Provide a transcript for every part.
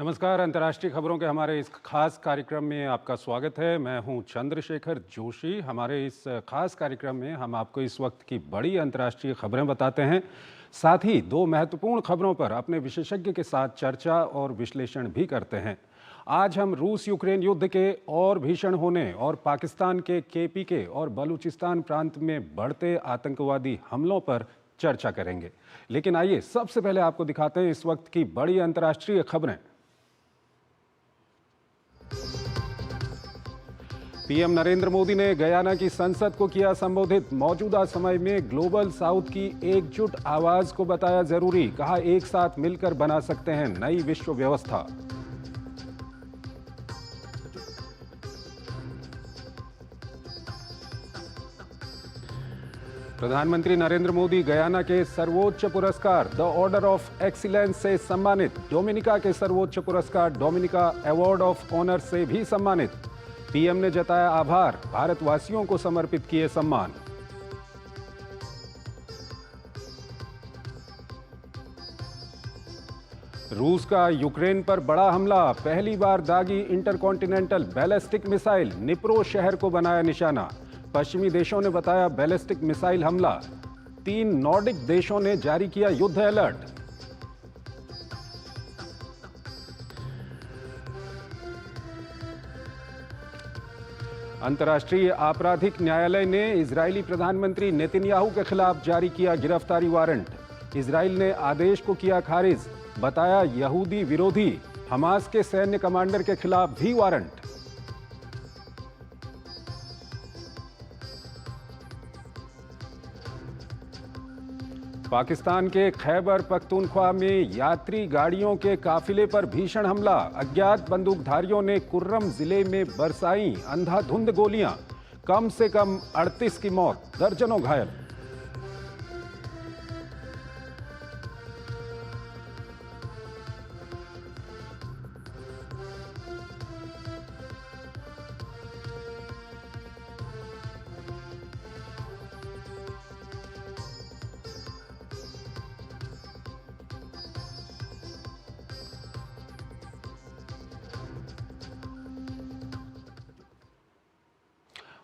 नमस्कार। अंतर्राष्ट्रीय खबरों के हमारे इस खास कार्यक्रम में आपका स्वागत है। मैं हूं चंद्रशेखर जोशी। हमारे इस खास कार्यक्रम में हम आपको इस वक्त की बड़ी अंतर्राष्ट्रीय खबरें बताते हैं, साथ ही दो महत्वपूर्ण खबरों पर अपने विशेषज्ञ के साथ चर्चा और विश्लेषण भी करते हैं। आज हम रूस यूक्रेन युद्ध के और भीषण होने और पाकिस्तान के केपीके और बलूचिस्तान प्रांत में बढ़ते आतंकवादी हमलों पर चर्चा करेंगे। लेकिन आइए सबसे पहले आपको दिखाते हैं इस वक्त की बड़ी अंतर्राष्ट्रीय खबरें। पीएम नरेंद्र मोदी ने गयाना की संसद को किया संबोधित। मौजूदा समय में ग्लोबल साउथ की एकजुट आवाज को बताया जरूरी। कहा, एक साथ मिलकर बना सकते हैं नई विश्व व्यवस्था। प्रधानमंत्री नरेंद्र मोदी गयाना के सर्वोच्च पुरस्कार द ऑर्डर ऑफ एक्सीलेंस से सम्मानित। डोमिनिका के सर्वोच्च पुरस्कार डोमिनिका अवार्ड ऑफ ऑनर से भी सम्मानित। पीएम ने जताया आभार, भारतवासियों को समर्पित किए सम्मान। रूस का यूक्रेन पर बड़ा हमला। पहली बार दागी इंटरकॉन्टिनेंटल बैलिस्टिक मिसाइल। निप्रो शहर को बनाया निशाना। पश्चिमी देशों ने बताया बैलिस्टिक मिसाइल हमला। 3 नॉर्डिक देशों ने जारी किया युद्ध अलर्ट। अंतर्राष्ट्रीय आपराधिक न्यायालय ने इजरायली प्रधानमंत्री नेतन्याहू के खिलाफ जारी किया गिरफ्तारी वारंट। इजरायल ने आदेश को किया खारिज। बताया यहूदी विरोधी। हमास के सैन्य कमांडर के खिलाफ भी वारंट। पाकिस्तान के खैबर पख्तूनख्वा में यात्री गाड़ियों के काफिले पर भीषण हमला। अज्ञात बंदूकधारियों ने कुर्रम जिले में बरसाई अंधाधुंध गोलियां। कम से कम 38 की मौत, दर्जनों घायल।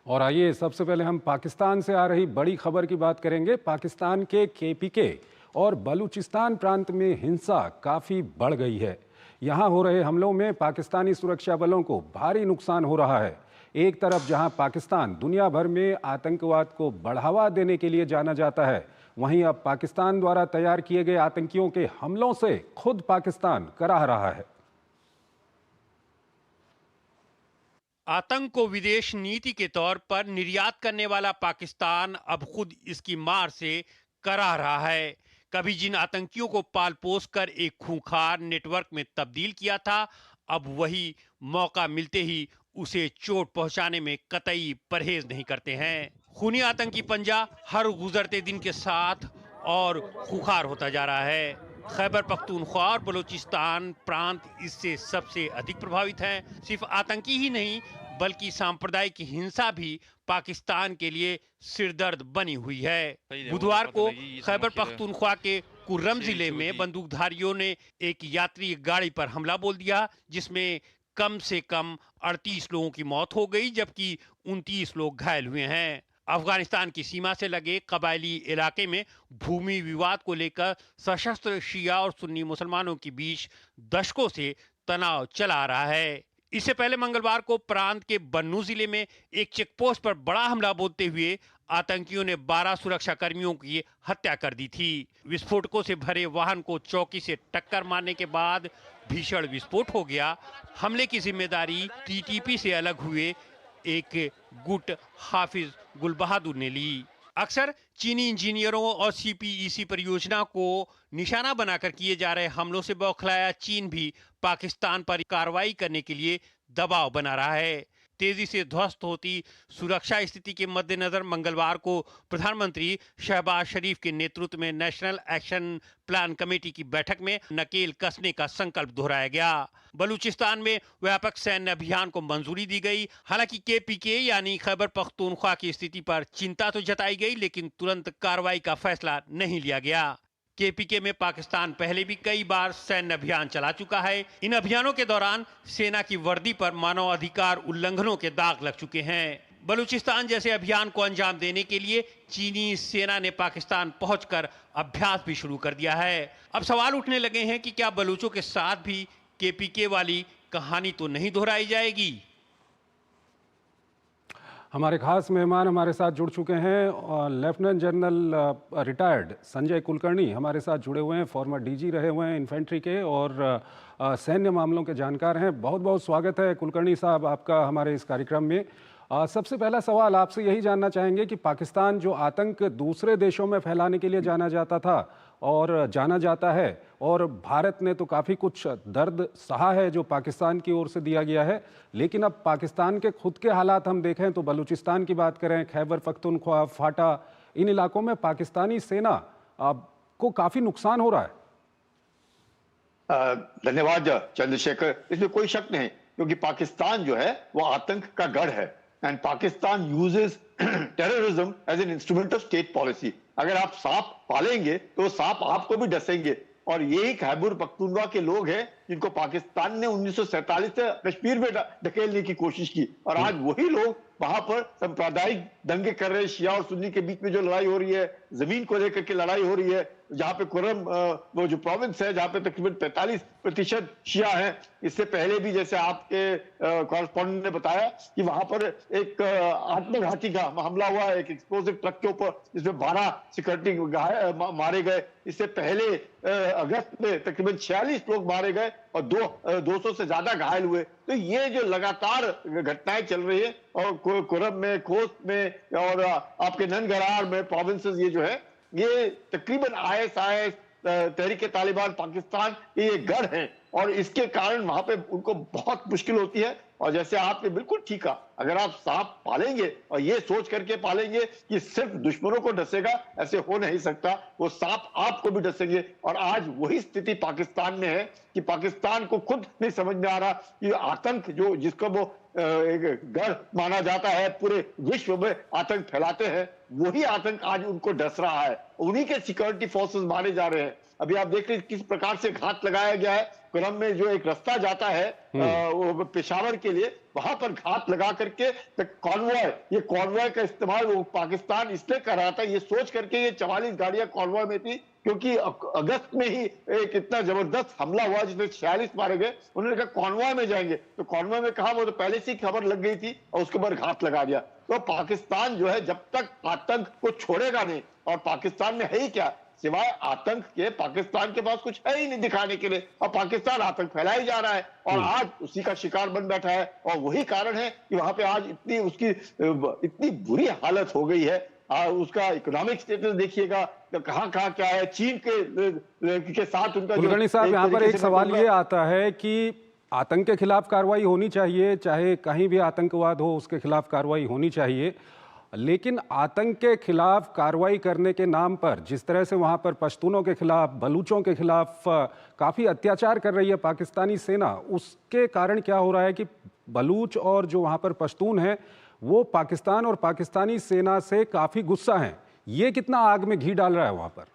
और आइए सबसे पहले हम पाकिस्तान से आ रही बड़ी खबर की बात करेंगे। पाकिस्तान के केपीके और बलूचिस्तान प्रांत में हिंसा काफ़ी बढ़ गई है। यहाँ हो रहे हमलों में पाकिस्तानी सुरक्षा बलों को भारी नुकसान हो रहा है। एक तरफ जहाँ पाकिस्तान दुनिया भर में आतंकवाद को बढ़ावा देने के लिए जाना जाता है, वहीं अब पाकिस्तान द्वारा तैयार किए गए आतंकियों के हमलों से खुद पाकिस्तान कराह रहा है। आतंक को विदेश नीति के तौर पर निर्यात करने वाला पाकिस्तान अब खुद इसकी मार से कराह रहा है। कभी जिन आतंकियों को पाल पोस कर एक खूंखार नेटवर्क में तब्दील किया था, अब वही मौका मिलते ही उसे चोट पहुंचाने में कतई परहेज नहीं करते हैं। खूनी आतंकी पंजा हर गुजरते दिन के साथ और खूंखार होता जा रहा है। खैबर पख्तूनख्वा और बलूचिस्तान प्रांत इससे सबसे अधिक प्रभावित हैं। सिर्फ आतंकी ही नहीं बल्कि सांप्रदायिक हिंसा भी पाकिस्तान के लिए सिरदर्द बनी हुई है। बुधवार को खैबर पख्तूनख्वा के कुर्रम जिले में बंदूकधारियों ने एक यात्री गाड़ी पर हमला बोल दिया, जिसमें कम से कम 38 लोगों की मौत हो गई, जबकि 29 लोग घायल हुए हैं। अफगानिस्तान की सीमा से लगे कबायली इलाके में भूमि विवाद को लेकर सशस्त्र शिया और सुन्नी मुसलमानों के बीच दशकों से तनाव चला आ रहा है। इससे पहले मंगलवार को प्रांत के बन्नू जिले में एक चेकपोस्ट पर बड़ा हमला बोलते हुए आतंकियों ने 12 सुरक्षा कर्मियों की हत्या कर दी थी। विस्फोटकों से भरे वाहन को चौकी से टक्कर मारने के बाद भीषण विस्फोट हो गया। हमले की जिम्मेदारी टीटीपी से अलग हुए एक गुट हाफिज गुल बहादुर ने ली। अक्सर चीनी इंजीनियरों और सीपीईसी परियोजना को निशाना बनाकर किए जा रहे हमलों से बौखलाया चीन भी पाकिस्तान पर कार्रवाई करने के लिए दबाव बना रहा है। तेजी से ध्वस्त होती सुरक्षा स्थिति के मद्देनजर मंगलवार को प्रधानमंत्री शहबाज शरीफ के नेतृत्व में नेशनल एक्शन प्लान कमेटी की बैठक में नकेल कसने का संकल्प दोहराया गया। बलूचिस्तान में व्यापक सैन्य अभियान को मंजूरी दी गई। हालांकि केपीके यानी खैबर पख्तूनख्वा की स्थिति पर चिंता तो जताई गई, लेकिन तुरंत कार्रवाई का फैसला नहीं लिया गया। केपीके में पाकिस्तान पहले भी कई बार सैन्य अभियान चला चुका है। इन अभियानों के दौरान सेना की वर्दी पर मानवाधिकार उल्लंघनों के दाग लग चुके हैं। बलूचिस्तान जैसे अभियान को अंजाम देने के लिए चीनी सेना ने पाकिस्तान पहुंचकर अभ्यास भी शुरू कर दिया है। अब सवाल उठने लगे हैं कि क्या बलूचों के साथ भी केपीके वाली कहानी तो नहीं दोहराई जाएगी। हमारे खास मेहमान हमारे साथ जुड़ चुके हैं। Lieutenant general retired Sanjay Kulkarni हमारे साथ जुड़े हुए हैं, फॉर्मर डीजी रहे हुए हैं इन्फेंट्री के और सैन्य मामलों के जानकार हैं। बहुत बहुत स्वागत है कुलकर्णी साहब आपका हमारे इस कार्यक्रम में। सबसे पहला सवाल आपसे यही जानना चाहेंगे कि पाकिस्तान जो आतंक दूसरे देशों में फैलाने के लिए जाना जाता था और जाना जाता है, और भारत ने तो काफ़ी कुछ दर्द सहा है जो पाकिस्तान की ओर से दिया गया है, लेकिन अब पाकिस्तान के खुद के हालात हम देखें तो बलूचिस्तान की बात करें, खैबर पख्तूनख्वा, फाटा, इन इलाकों में पाकिस्तानी सेना को काफ़ी नुकसान हो रहा है। धन्यवाद चंद्रशेखर। इसमें कोई शक नहीं, क्योंकि पाकिस्तान जो है वो आतंक का गढ़ है and Pakistan uses terrorism as an instrument of state policy. अगर आप सांप पालेंगे तो सांप आपको भी डसेंगे, और यही खैबर पख्तूनख्वा के लोग हैं जिनको पाकिस्तान ने 1947 से कश्मीर में ढकेलने की कोशिश की, और आज वही लोग वहां पर सांप्रदायिक दंगे कर रहे हैं। शिया और सुन्नी के बीच में जो लड़ाई हो रही है, जमीन को लेकर के लड़ाई हो रही है, जहां पे कुरम वो जो प्रोविंस है जहां पे तकरीबन 45% शिया हैं। इससे पहले भी जैसे आपके कॉरेस्पॉन्डेंट ने बताया कि वहां पर एक आत्मघाती का हमला हुआ, एक एक्सप्लोसिव ट्रक के ऊपर, जिसमें 12 सिक्योरिटी मारे गए। इससे पहले अगस्त में तकरीबन 46 लोग मारे गए और 200 से ज्यादा घायल हुए। तो ये जो लगातार घटनाएं चल रही है, और कुरम में, खोस्त में और आपके ननगरार में प्रोविंसेस, ये जो है ये तकरीबन आईएसआईएस, तहरीक तालिबान पाकिस्तान ये गढ़ हैं, और इसके कारण वहां पे उनको बहुत मुश्किल होती है। और जैसे आपने बिल्कुल ठीक कहा, अगर आप सांप पालेंगे और ये सोच करके पालेंगे कि सिर्फ दुश्मनों को डसेगा, ऐसे हो नहीं सकता, वो सांप आपको भी डसेंगे। और आज वही स्थिति पाकिस्तान में है कि पाकिस्तान को खुद नहीं समझ में आ रहा कि आतंक जो जिसको वो एक गढ़ माना जाता है, पूरे विश्व में आतंक फैलाते हैं, वही आतंक आज उनको डस रहा है। उन्हीं के सिक्योरिटी फोर्सेस मारे जा रहे हैं। अभी आप देख लीजिए किस प्रकार से घात लगाया गया है। कुरम में जो एक रास्ता जाता है वो पेशावर के लिए, वहां पर घात लगा करके कॉन्वॉय, ये कॉन्वॉय का इस्तेमाल वो पाकिस्तान इसलिए कर रहा था, ये सोच करके ये 44 गाड़ियां कॉन्वॉय में थी, क्योंकि अगस्त में ही एक इतना जबरदस्त हमला हुआ जिसमें 46 मारे गए। उन्होंने कहा कॉन्वॉय में जाएंगे, तो कॉन्वॉय में कहा, वो तो पहले से ही खबर लग गई थी और उसके ऊपर घात लगा दिया। तो पाकिस्तान जो है जब तक आतंक को छोड़ेगा नहीं, और पाकिस्तान में है ही क्या सिवाय आतंक के, पाकिस्तान के पास कुछ है ही नहीं दिखाने के लिए, और पाकिस्तान आतंक फैलाई जा रहा है और आज उसी का शिकार बन बैठा है। और वही कारण है कि वहां पे आज इतनी बुरी हालत हो गई है। उसका इकोनॉमिक स्टेटस देखिएगा तो कहाँ क्या है। चीन के साथ उनका कुलकर्णी साहब, यहाँ पर एक सवाल ये आता है कि आतंक के खिलाफ कार्रवाई होनी चाहिए, चाहे कहीं भी आतंकवाद हो उसके खिलाफ कार्रवाई होनी चाहिए, लेकिन आतंक के खिलाफ कार्रवाई करने के नाम पर जिस तरह से वहां पर पश्तूनों के खिलाफ, बलूचों के खिलाफ काफ़ी अत्याचार कर रही है पाकिस्तानी सेना, उसके कारण क्या हो रहा है कि बलूच और जो वहां पर पश्तून हैं वो पाकिस्तान और पाकिस्तानी सेना से काफ़ी गुस्सा हैं। ये कितना आग में घी डाल रहा है वहां पर?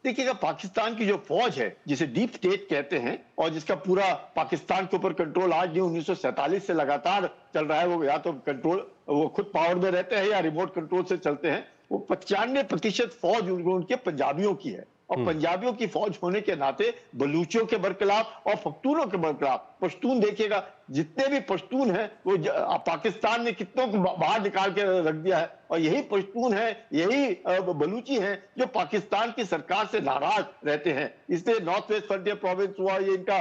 देखिएगा, पाकिस्तान की जो फौज है जिसे डीप स्टेट कहते हैं, और जिसका पूरा पाकिस्तान के ऊपर कंट्रोल आज नहीं 1947 से लगातार चल रहा है, वो या तो कंट्रोल वो खुद पावर में रहते हैं या रिमोट कंट्रोल से चलते हैं, वो 95% फौज उनके पंजाबियों की है। और पंजाबियों की फौज होने के नाते बलूचियों के बरखिलाफ और पख्तूनों के बरखिलाफ, पश्तून देखिएगा जितने भी पश्तून हैं वो पाकिस्तान ने कितनों को बाहर निकाल के रख दिया है, और यही पश्तून है, यही बलूची हैं जो पाकिस्तान की सरकार से नाराज रहते हैं। इसलिए नॉर्थ वेस्ट फ्रंटियर प्रोविंस हुआ, ये इनका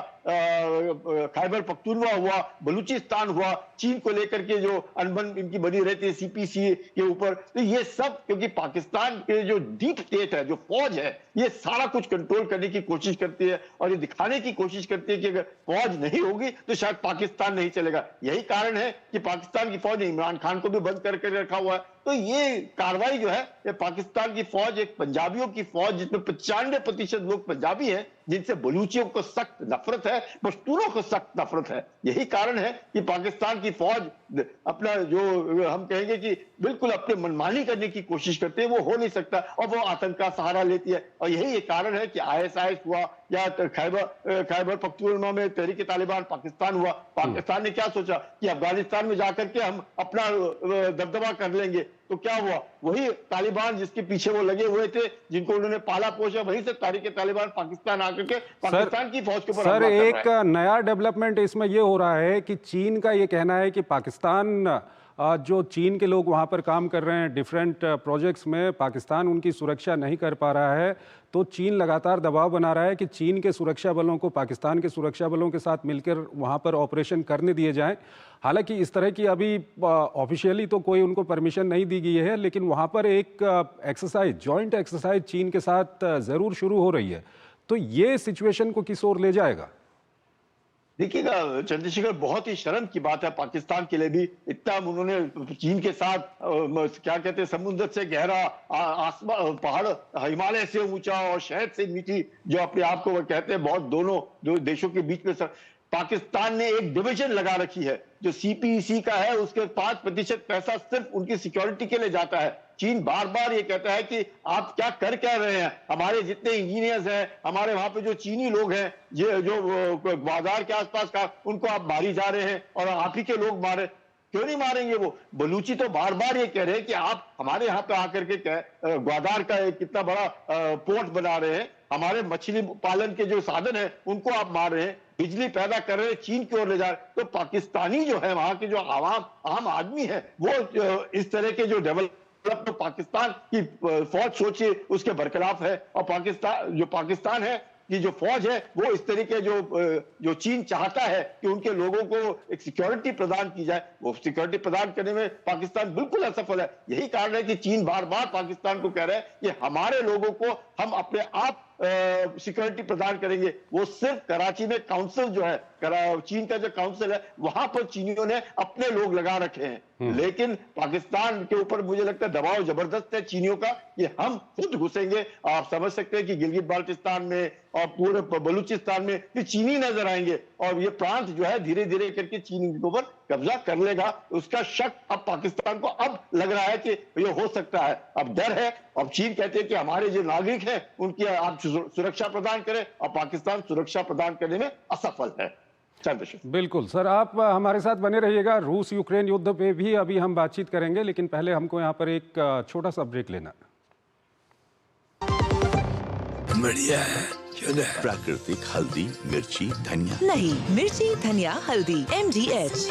खैबर पख्तूनख्वा हुआ, बलूचिस्तान हुआ, चीन को लेकर के जो अनबन इनकी बनी रहती है सीपीसी के ऊपर, तो ये सब क्योंकि पाकिस्तान के जो डीप स्टेट है, जो फौज है, ये सारा कुछ कंट्रोल करने की कोशिश करती है, और ये दिखाने की कोशिश करती है कि अगर फौज नहीं होगी तो शायद पाकिस्तान नहीं चलेगा। यही कारण है कि पाकिस्तान की फौज ने इमरान खान को भी बंद करके रखा हुआ है, तो ये कार्रवाई जो है, ये पाकिस्तान की फौज, एक पंजाबियों की फौज जिसमें 95% लोग पंजाबी हैं, जिनसे बलूचियों को सख्त नफरत है, पश्तूनों को सख्त नफरत है। यही कारण है कि पाकिस्तान की फौज अपना जो हम कहेंगे कि बिल्कुल अपने मनमानी करने की कोशिश करते हैं, वो हो नहीं सकता और वो आतंक का सहारा लेती है। और यही एक कारण है कि ISIS हुआ या खैबर पख्तूनख्वा में तहरीक तालिबान पाकिस्तान हुआ। पाकिस्तान ने क्या सोचा कि अफगानिस्तान में जाकर के हम अपना दबदबा कर लेंगे, तो क्या हुआ, वही तालिबान जिसके पीछे वो लगे हुए थे, जिनको उन्होंने पाला पोसा, वहीं से तहरीक तालिबान पाकिस्तान आकर के पाकिस्तान की फौज के ऊपर सर हमला कर एक रहा है। नया डेवलपमेंट इसमें ये हो रहा है कि चीन का ये कहना है कि पाकिस्तान जो चीन के लोग वहाँ पर काम कर रहे हैं डिफरेंट प्रोजेक्ट्स में, पाकिस्तान उनकी सुरक्षा नहीं कर पा रहा है, तो चीन लगातार दबाव बना रहा है कि चीन के सुरक्षा बलों को पाकिस्तान के सुरक्षा बलों के साथ मिलकर वहाँ पर ऑपरेशन करने दिए जाएं। हालांकि इस तरह की अभी ऑफिशियली तो कोई उनको परमिशन नहीं दी गई है, लेकिन वहाँ पर एक एक्सरसाइज, जॉइंट एक्सरसाइज चीन के साथ ज़रूर शुरू हो रही है। तो ये सिचुएशन को किस ओर ले जाएगा? देखिएगा चंद्रशेखर, बहुत ही शर्म की बात है पाकिस्तान के लिए भी, इतना उन्होंने चीन के साथ क्या कहते हैं, समुद्र से गहरा, आसमान पहाड़ हिमालय से ऊंचा और शहद से मीठी, जो अपने आप को वो कहते हैं, बहुत दोनों दो देशों के बीच में पाकिस्तान ने एक डिवीजन लगा रखी है जो CPEC का है, उसके 5% पैसा सिर्फ उनकी सिक्योरिटी के लिए जाता है। चीन बार बार ये कहता है कि आप क्या रहे हैं, हमारे जितने इंजीनियर्स हैं, हमारे वहां पे जो चीनी लोग हैं, जो बाजार के आसपास का, उनको आप मारी जा रहे हैं और आप ही के लोग मारे। क्यों नहीं मारेंगे? वो बलूची तो बार बार ये कह रहे हैं कि आप हमारे यहाँ पे आकर के ग्वादार का एक कितना बड़ा पोर्ट बना रहे हैं, हमारे मछली पालन के जो साधन है उनको आप मार रहे हैं, बिजली पैदा कर रहे हैं, चीन की ओर ले जा रहे हैं। तो पाकिस्तानी जो है, वहां के जो आम आदमी है, वो इस तरह के जो तो पाकिस्तान की फौज सोचिए उसके बरखिलाफ है। और पाकिस्तान है कि जो फौज है वो इस तरीके जो चीन चाहता है कि उनके लोगों को एक सिक्योरिटी प्रदान की जाए, वो सिक्योरिटी प्रदान करने में पाकिस्तान बिल्कुल असफल है। यही कारण है कि चीन बार बार पाकिस्तान को कह रहा है कि हमारे लोगों को हम अपने आप सिक्योरिटी प्रदान करेंगे। वो सिर्फ कराची में काउंसिल जो है, चीन का जो काउंसिल है, वहां पर चीनियों ने अपने लोग लगा रखे हैं, लेकिन पाकिस्तान के ऊपर मुझे लगता है दबाव जबरदस्त है चीनियों का कि हम खुद घुसेंगे। आप समझ सकते हैं कि गिलगित बाल्टिस्तान में और पूरे बलूचिस्तान में भी चीनी नजर आएंगे और ये प्रांत जो है धीरे धीरे करके चीन के ऊपर कब्जा कर लेगा। उसका शक अब पाकिस्तान को अब लग रहा है कि ये हो सकता है, अब डर है। अब चीन कहते हैं कि हमारे जो नागरिक हैं उनकी आप सुरक्षा प्रदान करें, और पाकिस्तान सुरक्षा प्रदान करने में असफल है। बिल्कुल सर, आप हमारे साथ बने रहिएगा। रूस यूक्रेन युद्ध पे भी अभी हम बातचीत करेंगे, लेकिन पहले हमको यहाँ पर एक छोटा सा ब्रेक लेना। बढ़िया है, प्राकृतिक हल्दी, मिर्ची, धनिया। नहीं, मिर्ची, धनिया, हल्दी, MDH।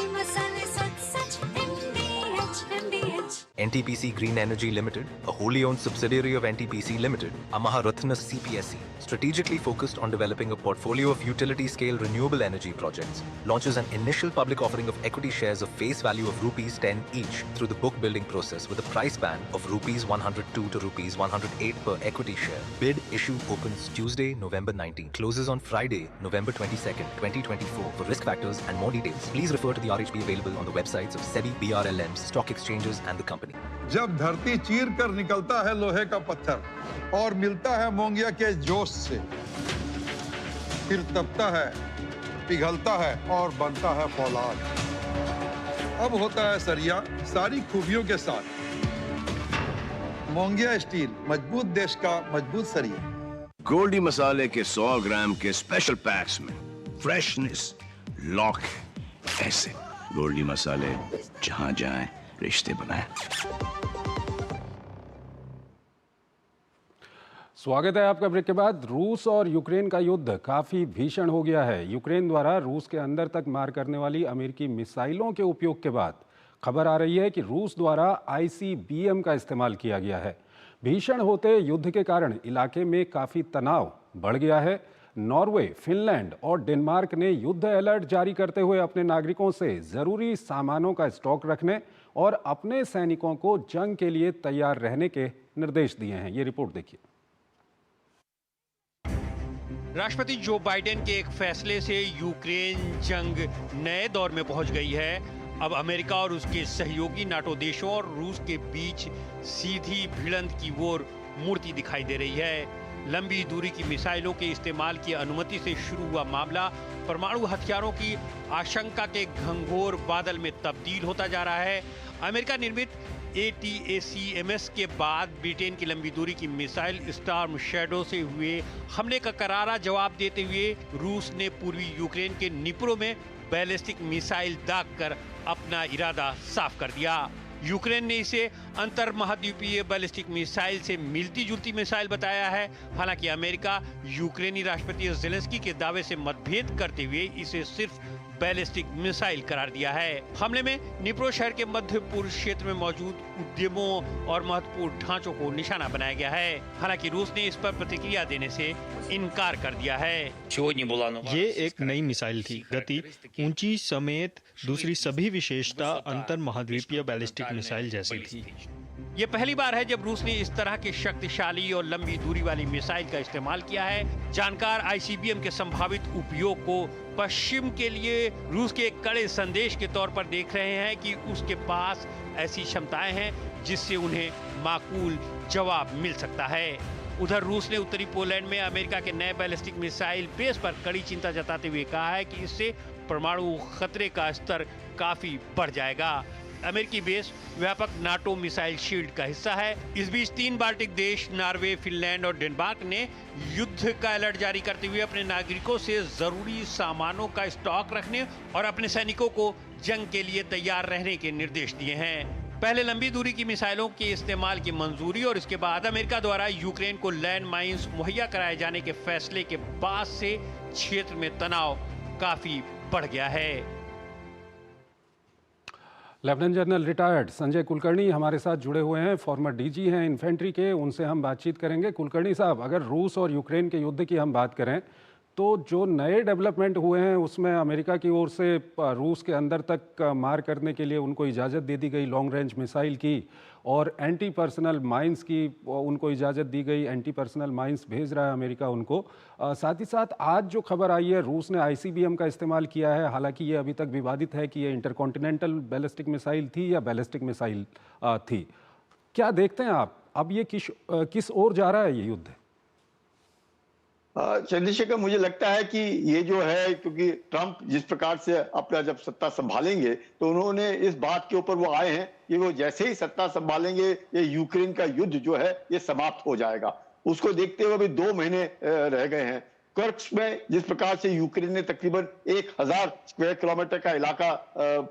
NTPC Green Energy Limited, a wholly owned subsidiary of NTPC Limited, Amaharatna CPSE, strategically focused on developing a portfolio of utility-scale renewable energy projects, launches an initial public offering of equity shares of face value of ₹10 each through the book building process with a price band of ₹102 to ₹108 per equity share. Bid issue opens Tuesday, November 19th, closes on Friday, November 22nd, 2024. For risk factors and more details, please refer to the RHP available on the websites of SEBI, BRLMs, stock exchanges and the company. जब धरती चीर कर निकलता है लोहे का पत्थर और मिलता है मोंगिया के जोश से, फिर तपता है, पिघलता है और बनता है फौलाद। अब होता है सरिया सारी खूबियों के साथ। मोंगिया स्टील, मजबूत देश का मजबूत सरिया। गोल्डी मसाले के 100 ग्राम के स्पेशल पैक्स में फ्रेशनेस लॉक है। ऐसे गोल्डी मसाले जहां जाएं रिश्ते बनाएं। स्वागत है आपका ब्रेक के बाद। रूस और यूक्रेन का युद्ध काफ़ी भीषण हो गया है। यूक्रेन द्वारा रूस के अंदर तक मार करने वाली अमेरिकी मिसाइलों के उपयोग के बाद खबर आ रही है कि रूस द्वारा ICBM का इस्तेमाल किया गया है। भीषण होते युद्ध के कारण इलाके में काफ़ी तनाव बढ़ गया है। नॉर्वे, फिनलैंड और डेनमार्क ने युद्ध अलर्ट जारी करते हुए अपने नागरिकों से ज़रूरी सामानों का स्टॉक रखने और अपने सैनिकों को जंग के लिए तैयार रहने के निर्देश दिए हैं। ये रिपोर्ट देखिए। राष्ट्रपति जो बाइडेन के एक फैसले से यूक्रेन जंग नए दौर में पहुंच गई है। अब अमेरिका और उसके सहयोगी नाटो देशों और रूस के बीच सीधी भिड़ंत की ओर मुड़ती दिखाई दे रही है। लंबी दूरी की मिसाइलों के इस्तेमाल की अनुमति से शुरू हुआ मामला परमाणु हथियारों की आशंका के घंघोर बादल में तब्दील होता जा रहा है। अमेरिका निर्मित ATACMS के बाद ब्रिटेन की लंबी दूरी की मिसाइल स्टॉर्म शैडो से हुए हमले का करारा जवाब देते हुए रूस ने पूर्वी यूक्रेन के निप्रो में बैलिस्टिक मिसाइल दागकर अपना इरादा साफ कर दिया। यूक्रेन ने इसे अंतर महाद्वीपीय बैलिस्टिक मिसाइल से मिलती जुलती मिसाइल बताया है। हालांकि अमेरिका यूक्रेनी राष्ट्रपति जेलेंस्की के दावे से मतभेद करते हुए इसे सिर्फ बैलिस्टिक मिसाइल करार दिया है। हमले में निप्रो शहर के मध्य पूर्व क्षेत्र में मौजूद उद्यमों और महत्वपूर्ण ढांचों को निशाना बनाया गया है। हालांकि रूस ने इस पर प्रतिक्रिया देने से इनकार कर दिया है। ये एक नई मिसाइल थी। गति, ऊंची समेत दूसरी सभी विशेषता अंतर महाद्वीपीय बैलिस्टिक मिसाइल जैसी थी। ये पहली बार है जब रूस ने इस तरह के शक्तिशाली और लंबी दूरी वाली मिसाइल का इस्तेमाल किया है। जानकार ICBM के संभावित उपयोग को पश्चिम के लिए रूस के एक कड़े संदेश के तौर पर देख रहे हैं कि उसके पास ऐसी क्षमताएं हैं जिससे उन्हें माकूल जवाब मिल सकता है। उधर रूस ने उत्तरी पोलैंड में अमेरिका के नए बैलिस्टिक मिसाइल बेस पर कड़ी चिंता जताते हुए कहा है कि इससे परमाणु खतरे का स्तर काफी बढ़ जाएगा। अमेरिकी बेस व्यापक नाटो मिसाइल शील्ड का हिस्सा है। इस बीच 3 बाल्टिक देश नॉर्वे, फिनलैंड और डेनमार्क ने युद्ध का अलर्ट जारी करते हुए अपने नागरिकों से जरूरी सामानों का स्टॉक रखने और अपने सैनिकों को जंग के लिए तैयार रहने के निर्देश दिए हैं। पहले लंबी दूरी की मिसाइलों के इस्तेमाल की मंजूरी और इसके बाद अमेरिका द्वारा यूक्रेन को लैंड माइंस मुहैया कराए जाने के फैसले के बाद से क्षेत्र में तनाव काफी बढ़ गया है। Lieutenant general retired Sanjay Kulkarni हमारे साथ जुड़े हुए हैं, फॉर्मर DG हैं इन्फेंट्री के, उनसे हम बातचीत करेंगे। कुलकर्णी साहब, अगर रूस और यूक्रेन के युद्ध की हम बात करें तो जो नए डेवलपमेंट हुए हैं उसमें अमेरिका की ओर से रूस के अंदर तक मार करने के लिए उनको इजाज़त दे दी गई लॉन्ग रेंज मिसाइल की, और एंटी पर्सनल माइंस की उनको इजाज़त दी गई, एंटी पर्सनल माइंस भेज रहा है अमेरिका उनको। साथ ही साथ आज जो खबर आई है रूस ने ICBM का इस्तेमाल किया है। हालांकि ये अभी तक विवादित है कि ये इंटरकॉन्टिनेंटल बैलिस्टिक मिसाइल थी या बैलिस्टिक मिसाइल थी। क्या देखते हैं आप, अब ये किस ओर जा रहा है ये युद्ध? चंद्रशेखर, मुझे लगता है कि ये जो है, क्योंकि ट्रंप जिस प्रकार से अपना जब सत्ता संभालेंगे तो उन्होंने इस बात के ऊपर वो आए हैं कि वो जैसे ही सत्ता संभालेंगे ये यूक्रेन का युद्ध जो है ये समाप्त हो जाएगा। उसको देखते हुए अभी 2 महीने रह गए हैं। कर्स्क में जिस प्रकार से यूक्रेन ने तकरीबन 1000 स्क्वायर किलोमीटर का इलाका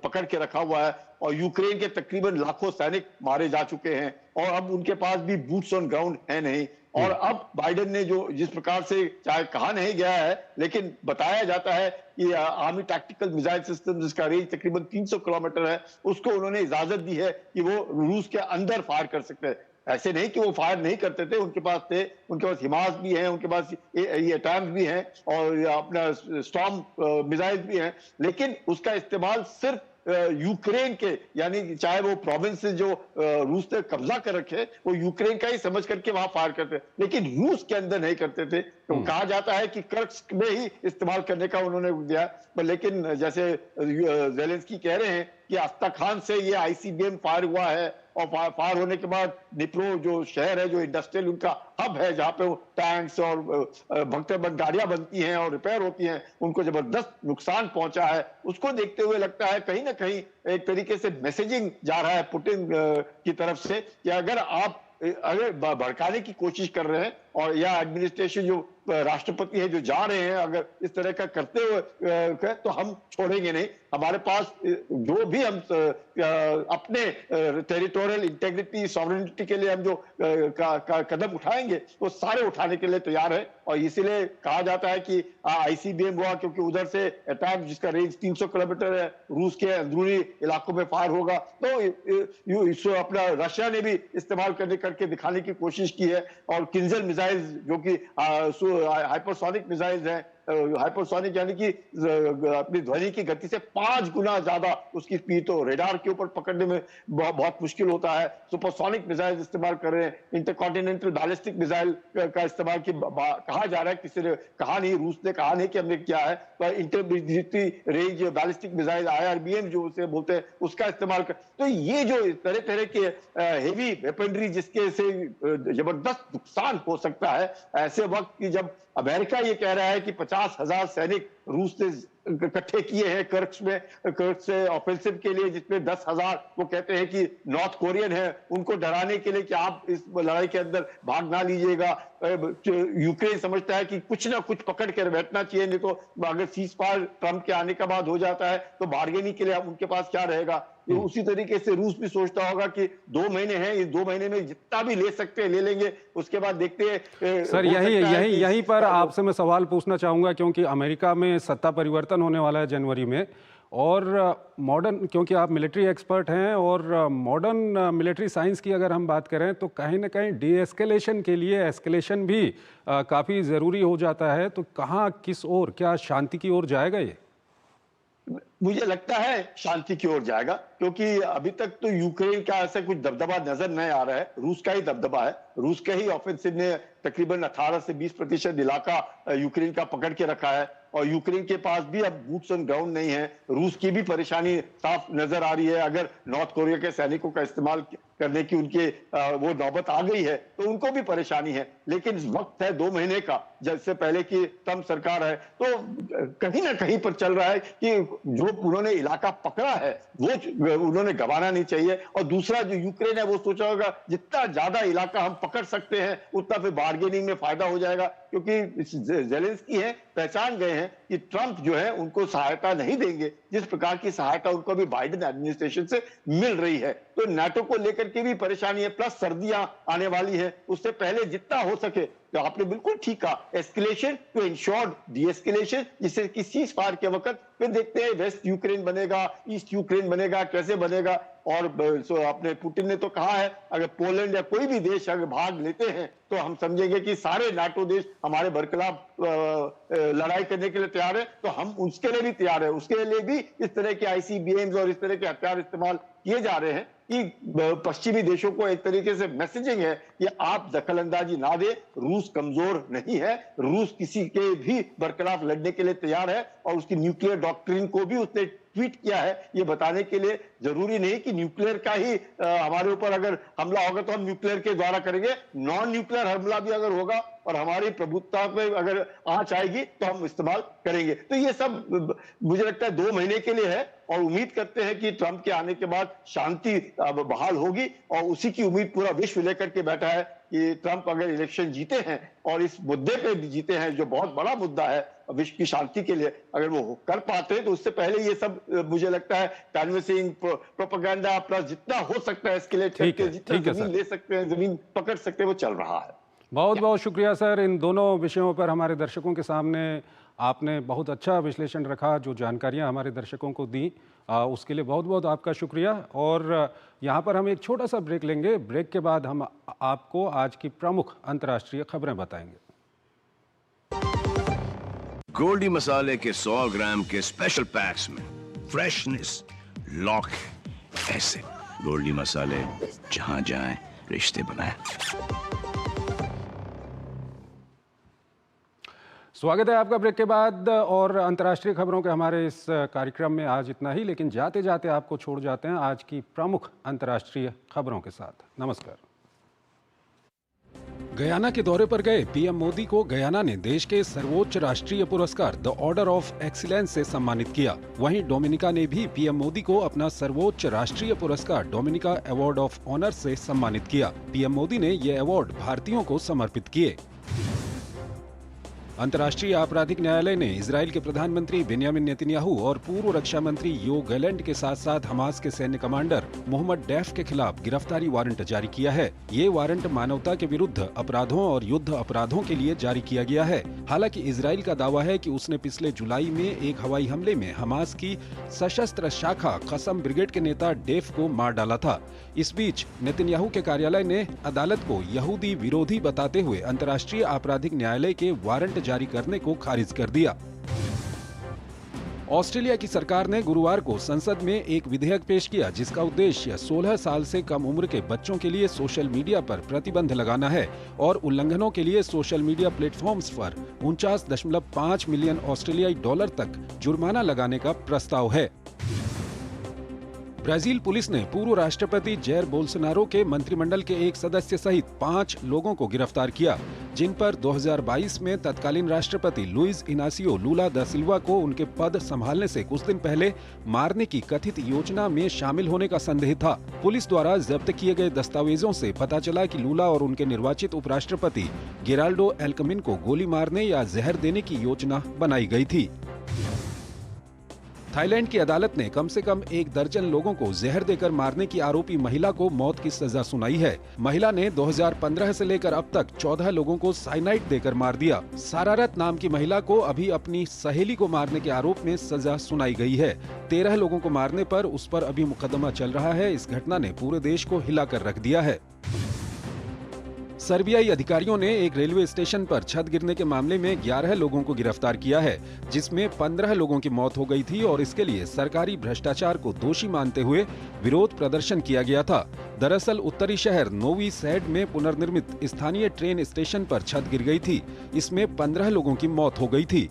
पकड़ के रखा हुआ है और यूक्रेन के तकरीबन लाखों सैनिक मारे जा चुके हैं और अब उनके पास भी बूट्स ऑन ग्राउंड है नहीं। और अब बाइडेन ने जो जिस प्रकार से, चाहे कहा नहीं गया है लेकिन बताया जाता है कि आर्मी टैक्टिकल मिसाइल सिस्टम जिसका रेंज तकरीबन 300 किलोमीटर है, उसको उन्होंने इजाजत दी है कि वो रूस के अंदर फायर कर सकते हैं। ऐसे नहीं कि वो फायर नहीं करते थे, उनके पास थे, उनके पास हिमास भी हैं, उनके पास ये टैंक भी हैं और अपना स्टॉर्म मिसाइल भी हैं, लेकिन उसका इस्तेमाल सिर्फ यूक्रेन के, यानी चाहे वो प्रोविंस जो रूस ने कब्जा कर रखे वो यूक्रेन का ही समझ करके वहां फायर करते, लेकिन रूस के अंदर नहीं करते थे। तो कहा जाता है कि कर्स्क में ही इस्तेमाल करने का उन्होंने दिया, पर लेकिन जैसे जेलेंस्की कह रहे हैं कि अस्ताखान से ये ICBM फायर हुआ है और फायर होने के बाद निप्रो जो शहर है, जो इंडस्ट्रियल उनका हब है जहां पे टैंक्स और भक्तरबंद गाड़ियां बनती हैं और रिपेयर होती हैं, उनको जबरदस्त नुकसान पहुंचा है। उसको देखते हुए लगता है कहीं ना कहीं एक तरीके से मैसेजिंग जा रहा है पुतिन की तरफ से कि अगर भड़काने की कोशिश कर रहे हैं और या एडमिनिस्ट्रेशन जो राष्ट्रपति है जो जा रहे हैं अगर इस तरह का करते हुए तो हम छोड़ेंगे नहीं। हमारे पास जो भी हम अपने टेरिटोरियल इंटेग्रिटी सॉवरेनिटी के लिए हम जो कदम उठाएंगे वो सारे उठाने के लिए तैयार है। और इसीलिए कहा जाता है कि ICBM हुआ क्योंकि उधर से अटैक जिसका रेंज 300 किलोमीटर है रूस के अंदरूनी इलाकों में फायर होगा, तो इसको अपना रशिया ने भी इस्तेमाल करके दिखाने की कोशिश की है। और किंजल मिसाइल्स जो कि हाइपरसोनिक मिसाइल्स हैं हाइपरसोनिक यानी कि अपनी ध्वनि की गति से 5 गुना ज्यादा उसकी स्पीड, तो रेडार के ऊपर पकड़ने में बहुत मुश्किल होता है। सुपरसोनिक मिसाइल इस्तेमाल कर रहे हैं, इंटरकॉन्टिनेंटल बैलिस्टिक मिसाइल का इस्तेमाल कहा जा रहा है, किसी ने कहा नहीं, रूस ने कहा नहीं कि हमने किया है, तो intermediate range ballistic missile IRBM जो उसे बोलते हैं उसका इस्तेमाल कर। तो ये जो तरह तरह के हेवी वेपनरी जिसके से जबरदस्त नुकसान हो सकता है, ऐसे वक्त की जब अमेरिका ये कह रहा है कि 50,000 सैनिक रूस ने इकट्ठे किए हैं कर्क से ऑफेंसिव के लिए, जिसमें 10,000 वो कहते हैं कि नॉर्थ कोरियन है, उनको डराने के लिए कि आप इस लड़ाई के अंदर भाग ना लीजिएगा। यूक्रेन समझता है कि कुछ ना कुछ पकड़ कर बैठना चाहिए, नहीं तो अगर सीज फायर ट्रंप के आने के बाद हो जाता है तो बार्गेनिंग के लिए उनके पास क्या रहेगा। तो उसी तरीके से रूस भी सोचता होगा कि 2 महीने हैं, इस 2 महीने में जितना भी ले सकते हैं ले लेंगे, उसके बाद देखते हैं। सर यहीं पर आपसे मैं सवाल पूछना चाहूंगा, क्योंकि अमेरिका में सत्ता परिवर्तन होने वाला है जनवरी में, और मॉडर्न, क्योंकि आप मिलिट्री एक्सपर्ट हैं, और मॉडर्न मिलिट्री साइंस की अगर हम बात करें तो कहीं ना कहीं डी एस्केलेशन के लिए एस्केलेशन भी काफ़ी ज़रूरी हो जाता है। तो कहाँ, किस ओर, क्या शांति की ओर जाएगा ये? मुझे लगता है शांति की ओर जाएगा, क्योंकि अभी तक तो यूक्रेन का ऐसा कुछ दबदबा नजर नहीं आ रहा है, रूस का ही दबदबा है। रूस के ही ऑफेंसिव ने तकरीबन 18 से 20% इलाका यूक्रेन का पकड़ के रखा है, और यूक्रेन के पास भी अब बूट्स ऑन ग्राउंड नहीं है। रूस की भी परेशानी साफ नजर आ रही है। अगर नॉर्थ कोरिया के सैनिकों का इस्तेमाल करने की उनके वो नौबत आ गई है तो उनको भी परेशानी है। लेकिन वक्त है 2 महीने का, जैसे पहले की ट्रंप सरकार है, तो कहीं ना कहीं पर चल रहा है कि जो उन्होंने इलाका पकड़ा है वो उन्होंने गंवाना नहीं चाहिए। और दूसरा जो यूक्रेन है वो सोचा होगा जितना ज्यादा इलाका हम पकड़ सकते हैं उतना फिर बार्गेनिंग में फायदा हो जाएगा, क्योंकि ज़ेलेंस्की है पहचान गए हैं कि ट्रंप जो है उनको सहायता नहीं देंगे जिस प्रकार की सहायता उनको भी बाइडेन एडमिनिस्ट्रेशन से मिल रही है। तो नाटो को लेकर के भी परेशानी है, प्लस सर्दियां आने वाली है, उससे पहले जितना हो सके, तो आपने बिल्कुल ठीक कहा, escalation to ensure de escalation, जिससे कि सीज फायर के वक्त फिर देखते हैं वेस्ट यूक्रेन बनेगा, ईस्ट यूक्रेन बनेगा, कैसे बनेगा। और अपने पुतिन ने तो कहा है अगर पोलैंड या कोई भी देश अगर भाग लेते हैं तो हम समझेंगे कि सारे नाटो देश हमारे बरखिलाफ लड़ाई करने के लिए तैयार है, तो हम उसके लिए भी तैयार है। उसके लिए भी इस तरह के ICBMs और इस तरह के हथियार इस्तेमाल किए जा रहे हैं कि पश्चिमी देशों को एक तरीके से मैसेजिंग है कि आप दखलंदाजी ना दे, रूस कमजोर नहीं है, रूस किसी के भी बरखिलाफ लड़ने के लिए तैयार है। और उसकी न्यूक्लियर डॉक्ट्रिन को भी उसने ट्वीट किया है, ये बताने के लिए जरूरी नहीं कि न्यूक्लियर का ही हमारे ऊपर अगर हमला होगा तो हम न्यूक्लियर के द्वारा करेंगे, नॉन न्यूक्लियर हमला भी अगर होगा और हमारी प्रभुत्ता पे अगर आंच आएगी तो हम इस्तेमाल करेंगे। तो ये सब मुझे लगता है 2 महीने के लिए है, और उम्मीद करते हैं कि ट्रंप के आने के बाद शांति बहाल होगी। और उसी की उम्मीद पूरा विश्व लेकर के बैठा है कि ट्रंप अगर इलेक्शन जीते हैं और इस मुद्दे पे भी जीते हैं जो बहुत बड़ा मुद्दा है विश्व की शांति के लिए, अगर वो कर पाते हैं तो उससे पहले ये सब मुझे लगता है कैनवसिंग, प्रोपेगेंडा, प्लस जितना हो सकता है एस्केलेट करके जितना जमीन ले सकते हैं, जमीन पकड़ सकते हैं, वो चल रहा है। बहुत बहुत शुक्रिया सर, इन दोनों विषयों पर हमारे दर्शकों के सामने आपने बहुत अच्छा विश्लेषण रखा, जो जानकारियां हमारे दर्शकों को दी उसके लिए बहुत बहुत आपका शुक्रिया। और यहाँ पर हम एक छोटा सा ब्रेक लेंगे, ब्रेक के बाद हम आपको आज की प्रमुख अंतर्राष्ट्रीय खबरें बताएंगे। गोल्डी मसाले के 100 ग्राम के स्पेशल पैक्स में फ्रेशनेस लॉक है ऐसे। गोल्डी मसाले जहां जाएं रिश्ते बनाएं। स्वागत है आपका ब्रेक के बाद, और अंतर्राष्ट्रीय खबरों के हमारे इस कार्यक्रम में आज इतना ही, लेकिन जाते जाते आपको छोड़ जाते हैं आज की प्रमुख अंतर्राष्ट्रीय खबरों के साथ। नमस्कार। गयाना के दौरे पर गए पीएम मोदी को गयाना ने देश के सर्वोच्च राष्ट्रीय पुरस्कार द ऑर्डर ऑफ एक्सीलेंस से सम्मानित किया। वहीं डोमिनिका ने भी पीएम मोदी को अपना सर्वोच्च राष्ट्रीय पुरस्कार डोमिनिका अवार्ड ऑफ ऑनर से सम्मानित किया। पीएम मोदी ने ये अवार्ड भारतीयों को समर्पित किए। अंतर्राष्ट्रीय आपराधिक न्यायालय ने इजराइल के प्रधानमंत्री बेंयामिन नेतन्याहू और पूर्व रक्षा मंत्री योव गैलेंट के साथ साथ हमास के सैन्य कमांडर मोहम्मद डैफ के खिलाफ गिरफ्तारी वारंट जारी किया है। ये वारंट मानवता के विरुद्ध अपराधों और युद्ध अपराधों के लिए जारी किया गया है। हालांकि इजराइल का दावा है कि उसने पिछले जुलाई में एक हवाई हमले में हमास की सशस्त्र शाखा कसम ब्रिगेड के नेता डेफ को मार डाला था। इस बीच नेतन्याहू के कार्यालय ने अदालत को यहूदी विरोधी बताते हुए अंतर्राष्ट्रीय आपराधिक न्यायालय के वारंट जारी करने को खारिज कर दिया। ऑस्ट्रेलिया की सरकार ने गुरुवार को संसद में एक विधेयक पेश किया जिसका उद्देश्य 16 साल से कम उम्र के बच्चों के लिए सोशल मीडिया पर प्रतिबंध लगाना है और उल्लंघनों के लिए सोशल मीडिया प्लेटफॉर्म्स पर 49.5 मिलियन ऑस्ट्रेलियाई डॉलर तक जुर्माना लगाने का प्रस्ताव है। ब्राजील पुलिस ने पूर्व राष्ट्रपति जैर बोल्सोनारो के मंत्रिमंडल के एक सदस्य सहित 5 लोगों को गिरफ्तार किया, जिन पर 2022 में तत्कालीन राष्ट्रपति लुइस इनासियो लूला दा सिल्वा को उनके पद संभालने से कुछ दिन पहले मारने की कथित योजना में शामिल होने का संदेह था। पुलिस द्वारा जब्त किए गए दस्तावेजों से पता चला कि लूला और उनके निर्वाचित उपराष्ट्रपति गेराल्डो एल्कमिन को गोली मारने या जहर देने की योजना बनाई गई थी। थाईलैंड की अदालत ने कम से कम 1 दर्जन लोगों को जहर देकर मारने की आरोपी महिला को मौत की सजा सुनाई है। महिला ने 2015 से लेकर अब तक 14 लोगों को साइनाइड देकर मार दिया। सारारत नाम की महिला को अभी अपनी सहेली को मारने के आरोप में सजा सुनाई गई है। 13 लोगों को मारने पर उस पर अभी मुकदमा चल रहा है। इस घटना ने पूरे देश को हिलाकर रख दिया है। सर्बियाई अधिकारियों ने एक रेलवे स्टेशन पर छत गिरने के मामले में 11 लोगों को गिरफ्तार किया है, जिसमें 15 लोगों की मौत हो गई थी और इसके लिए सरकारी भ्रष्टाचार को दोषी मानते हुए विरोध प्रदर्शन किया गया था। दरअसल उत्तरी शहर नोवी सैड में पुनर्निर्मित स्थानीय ट्रेन स्टेशन पर छत गिर गई थी। इसमें 15 लोगों की मौत हो गई थी।